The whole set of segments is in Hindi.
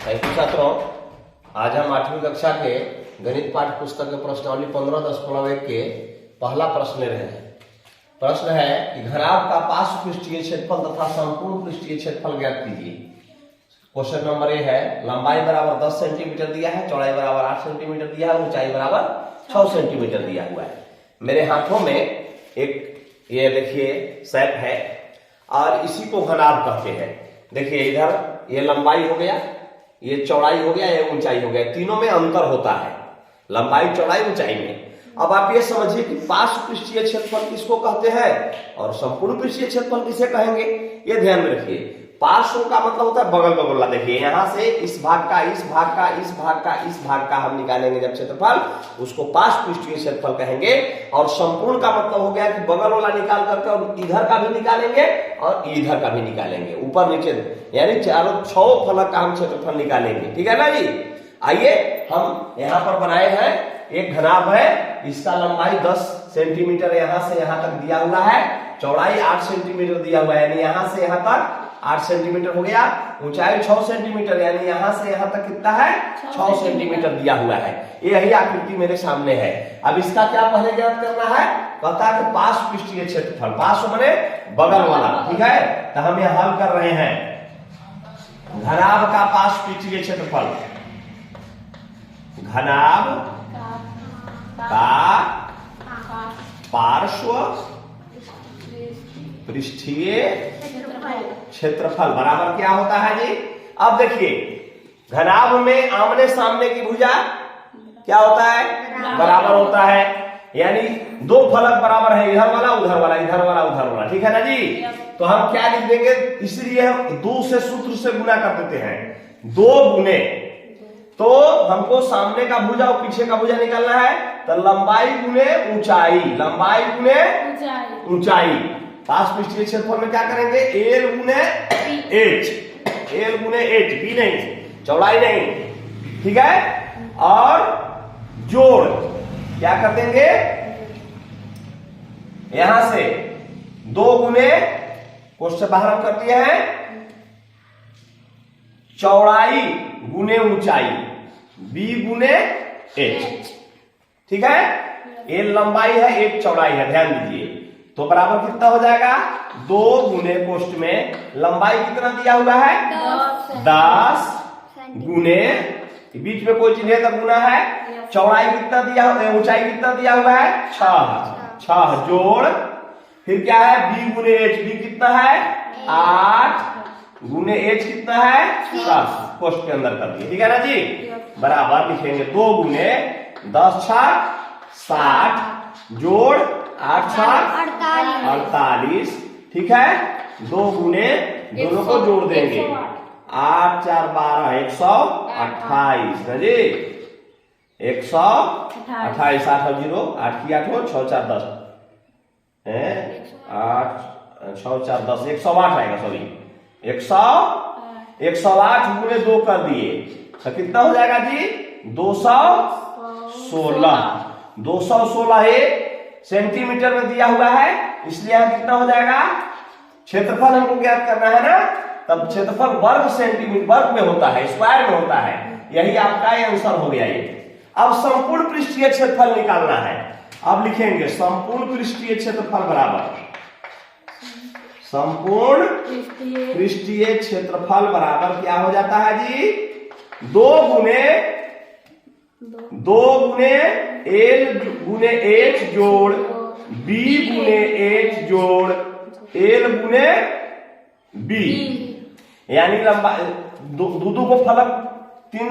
थैंक यू छात्रों। आज हम 8वीं कक्षा के गणित पाठ्य पुस्तक के प्रश्नावली 15.10 के पहला प्रश्न ले रहे हैं। प्रश्न है कि घनाभ का पार्श्व पृष्ठीय क्षेत्रफल तथा संपूर्ण पृष्ठीय क्षेत्रफल ज्ञात कीजिए। क्वेश्चन नंबर ए है, लंबाई बराबर 10 सेंटीमीटर दिया है, चौड़ाई बराबर 8 सेंटीमीटर दिया है, ऊंचाई बराबर 6 सेंटीमीटर दिया हुआ है। मेरे हाथों में एक ये देखिए शेप है और इसी को घनाभ कहते हैं। देखिए इधर ये लंबाई हो गया, ये चौड़ाई हो गया, ये ऊंचाई हो गया, तीनों में अंतर होता है, लंबाई चौड़ाई ऊंचाई में। अब आप ये समझिए कि पार्श्व पृष्ठीय क्षेत्रफल किसको कहते हैं और संपूर्ण पृष्ठीय क्षेत्रफल किसे कहेंगे, ये ध्यान में रखिए। पार्श्व का मतलब होता है बगल बगल वाला। देखिए यहां से इस भाग का, इस भाग का, इस भाग का, इस भाग का हम निकालेंगे जब क्षेत्रफल, उसको पार्श्व पृष्ठीय क्षेत्रफल कहेंगे। और संपूर्ण का मतलब हो गया कि बगल वाला निकाल करके और इधर का भी निकालेंगे और इधर का भी निकालेंगे, ऊपर नीचे, यानी चारों 6 फलक का हम क्षेत्रफल निकालेंगे। ठीक है ना जी। आइए हम यहाँ पर बनाए हैं एक घनाभ है, इसका लंबाई 10 सेंटीमीटर यहां से यहां तक दिया हुआ है, चौड़ाई 8 सेंटीमीटर दिया हुआ है, यानी यहां से यहां तक 8 सेंटीमीटर हो गया, ऊंचाई 6 सेंटीमीटर, यानी यहां से यहां तक कितना है 6 सेंटीमीटर दिया हुआ है। यही आकृति मेरे सामने है। अब इसका क्या पहले ज्ञात करना है, कहता है कि पार्श्व पृष्ठीय क्षेत्रफल, पार्श्व माने बगल वाला। ठीक है, तो हम यह हल कर रहे हैं। घनाभ का पार्श्व पृष्ठीय क्षेत्रफल, घनाभ का पार्श्व पृष्ठीय क्षेत्रफल बराबर क्या होता है जी। अब देखिए घनाभ में आमने सामने की भुजा क्या होता है, बराबर होता है, यानी 2 फलक बराबर है, इधर वाला उधर वाला, इधर वाला उधर वाला। ठीक है ना जी। तो हम क्या लिख देंगे, इसलिए हम 2 से सूत्र से गुना कर देते हैं, 2 गुने, तो हमको सामने का भुजा और पीछे का भुजा निकालना है, तो लंबाई गुने ऊंचाई, लंबाई गुने ऊंचाई। पार्श्व पृष्ठीय क्षेत्रफल में क्या करेंगे, एल गुने एच, एल गुने एच, बी नहीं, चौड़ाई नहीं। ठीक है, और जोड़ क्या कर देंगे, यहां से 2 गुने, क्वेश्चन बाहर हम कर दिए हैं, चौड़ाई गुने ऊंचाई, बी गुने एच। ठीक है, एल लंबाई है, एच चौड़ाई है, ध्यान दीजिए। तो बराबर कितना हो जाएगा, 2 गुने, पोस्ट में लंबाई कितना दिया हुआ है 10 गुने, बीच में कोई चिन्ह का गुना है, चौड़ाई कितना दिया हुआ, ऊंचाई कितना दिया हुआ है 6 जोड़, फिर क्या है बी गुने एच, बी कितना है 8 गुने एच कितना है 10, पोस्ट के अंदर कर दिए। ठीक है ना जी। बराबर लिखेंगे 2 गुने 10 6 60 जोड़ 8 6 48। ठीक है, 2 गुने, दोनों को जोड़ देंगे, 8 4 12 128 है जी, 128, 8 0, 8 की 8 हो, 6 4 10 है, 8 6 4 10, 108 आएगा, सॉरी 108 गुने 2 कर दिए, तो कितना हो जाएगा जी 216। 216 है सेंटीमीटर में दिया हुआ है, इसलिए यहां कितना हो जाएगा, क्षेत्रफल हमको ज्ञात करना है ना, तब क्षेत्रफल वर्ग सेंटीमीटर, वर्ग में होता है, स्क्वायर में होता है, यही आपका आंसर हो गया ये। अब संपूर्ण पृष्ठीय क्षेत्रफल निकालना है। अब लिखेंगे संपूर्ण पृष्ठीय क्षेत्रफल बराबर, संपूर्ण पृष्ठीय क्षेत्रफल बराबर क्या हो जाता है जी, 2 गुने एल गुने एच जोड़ बी गुने एच जोड़ एल गुने बी, यानी लंबा 2 को फलक 3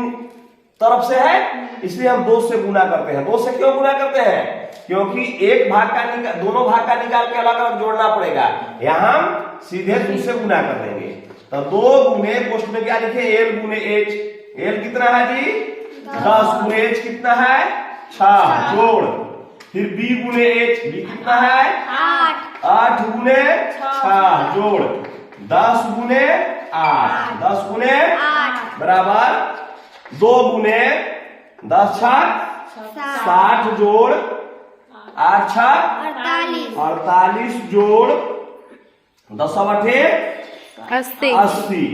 तरफ से है, इसलिए हम 2 से गुना करते हैं। 2 से क्यों गुना करते हैं, क्योंकि एक भाग का दोनों भाग का निकाल के अलग अलग जोड़ना पड़ेगा, यहां हम सीधे 2 से गुना कर देंगे। तो 2 गुने, पोस्ट में क्या लिखे, एल गुने एच, एल कितना है जी 10 गुने एच कितना है 6 जोड़, फिर बी गुने एच, बी कितना है 8 गुने 6 जोड़, 10 गुने 8, 10 गुने 8 बराबर 2 गुने 10 6 60 जोड़ 8 6 48 जोड़ 10 8 80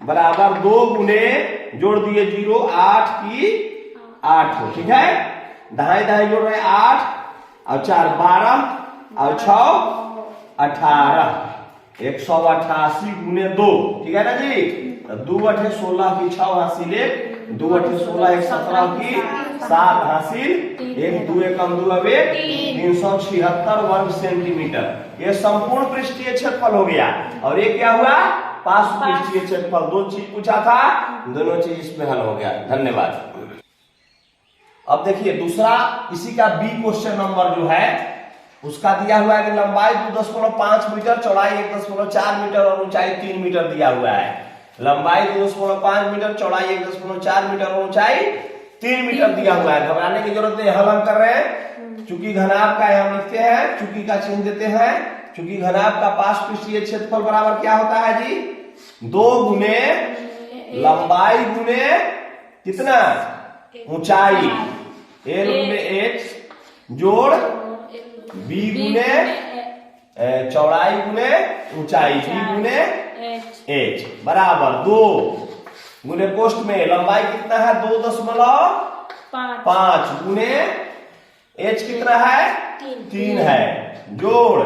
बराबर 2 गुने जोड़ दिए 0, 8 की 8 हो, ठीक है। दाएं दाएं जोड़ रहे 8 और 4 12 और 6 18, 188 गुने 2, ठीक है ना जी। 2 8 16 की 6 हासिल 1, 2 8 16 1 17 की 7 हासिल 1, 2 एकम 2 अब 376 वर्ग सेंटीमीटर। ये संपूर्ण पृष्ठीय क्षेत्रफल हो गया। और ये क्या हुआ, पार्श्व पृष्ठीय क्षेत्रफल। दो चीज पूछा था, दोनों चीज इसमें हल हो गया। धन्यवाद। अब देखिए दूसरा इसी का बी क्वेश्चन नंबर जो है उसका दिया हुआ है कि लंबाई 2.5 मीटर, चौड़ाई 1.4 मीटर और ऊंचाई 3 मीटर दिया हुआ है। लंबाई 2.5 मीटर, चौड़ाई 1.4 मीटर और ऊंचाई 3 मीटर दिया हुआ है। घबराने की जरूरत नहीं, हल हम कर रहे हैं। चूंकि घनाभ का हम लिखते हैं, चूंकि का चिन्ह देते हैं। चूंकि घनाभ का पार्श्व पृष्ठीय क्षेत्रफल बराबर क्या होता है जी, 2 गुने लंबाई गुने कितना ऊंचाई, एल गुने एच जोड़ बी गुने चौड़ाई गुने ऊंचाई, बी गुने एच बराबर 2 गुने पोस्ट में लंबाई कितना है 2.5 गुने एच कितना है 3 है, जोड़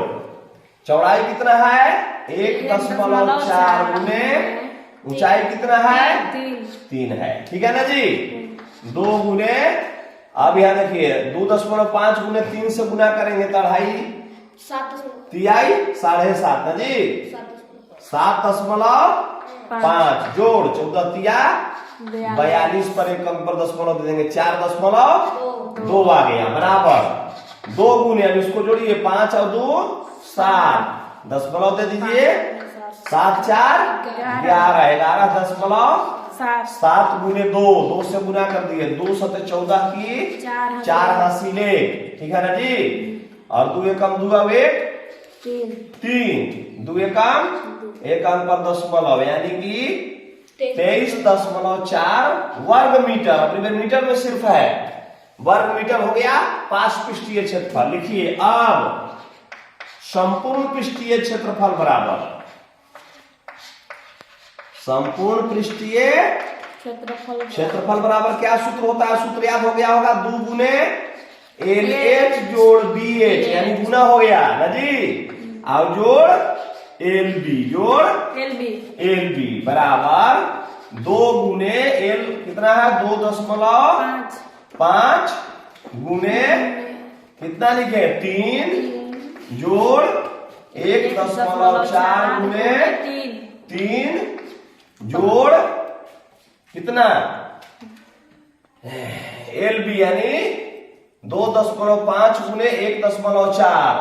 चौड़ाई कितना है 1.4 गुने ऊंचाई कितना है 3 है, ठीक है ना जी। 2 गुने, अब यहां देखिए 2.5 गुने 3 से गुना करेंगे तो 2.5 तिहाई 7.5 ना जी, 7.5 जोड़ 14 तिया 42 पर एक अंक पर दशमलव दे देंगे, 4.2 आ गया बराबर 2 गुने, अब इसको जोड़िए 5 और 2 7, दशमलव दे दीजिए 7 4 11, 11.7 गुने 2 से गुना कर दिए, 2 7 14 की 4 हासिल 1, ठीक है ना जी। और 2 एकम 2 अब 3, 2 एकम 1 अंक पर दशमलव यानी कि 23.4 वर्ग मीटर। अपने मीटर में सिर्फ है, वर्ग मीटर हो गया पार्श्व पृष्ठीय क्षेत्रफल। लिखिए अब संपूर्ण पृष्ठीय क्षेत्रफल बराबर संपूर्ण पृष्ठीय क्षेत्रफल बराबर क्या सूत्र होता है, सूत्र याद हो गया होगा, 2 गुने एल एच जोड़ बी एच यानी गुना हो गया ना जी, और जोड़ एल बी बराबर 2 गुने एल कितना है 2.5 गुने कितना लिखे 3 जोड़ 1.4 गुने 3 जोड़ कितना एल बी यानी 2.5 गुने 1.4,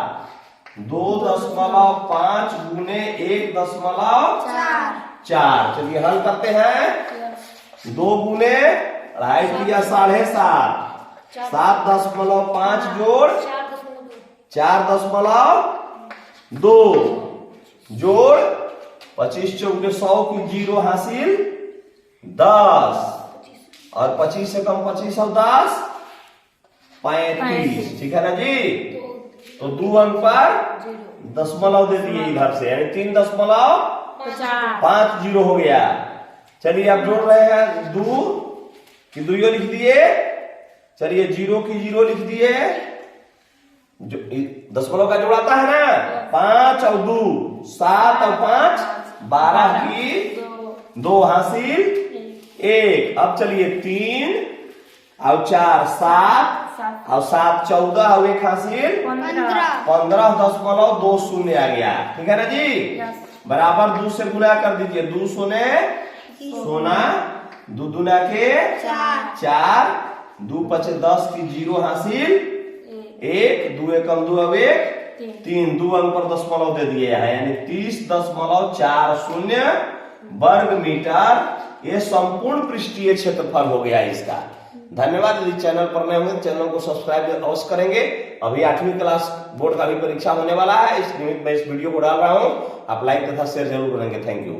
2.5 गुने 1.4। चलिए हल करते हैं। 2 गुने 2.5 दिया 7.5, 7.5 जोड़ 4.2 जोड़ 25 चौके 100 की 0 हासिल 10, और 25 से कम 25 और 10 35, ठीक है ना जी। तो 2 अंक पर दशमलव दे दिए इधर से, यानी 3.50 हो गया। चलिए आप जोड़ रहे हैं 2 की 2 लिख दिए, चलिए 0 की 0 लिख दिए, दशमलव का जोड़ाता है ना 5 और 2 7 और 5 12 की 2 हासिल 1। अब चलिए 3 और 4 7 और 7 14 और 1 हासिल 15.20 आ गया, ठीक है ना जी। बराबर 2 से गुना कर दीजिए, 2 सोने सोना 2 दुना के 4, 2 5 10 की 0 हासिल 1, 2 एकम 2 अब 1 3, 2 अंक पर दशमलव दे दिए हैं यानी 30.40 वर्ग मीटर। ये संपूर्ण पृष्ठीय क्षेत्रफल हो गया इसका। धन्यवाद। यदि चैनल पर नए होंगे चैनल को सब्सक्राइब अवश्य करेंगे। अभी 8वीं क्लास बोर्ड का भी परीक्षा होने वाला है, इस निमित्त मैं इस वीडियो को डाल रहा हूं, आप लाइक तथा शेयर जरूर करेंगे। Thank you.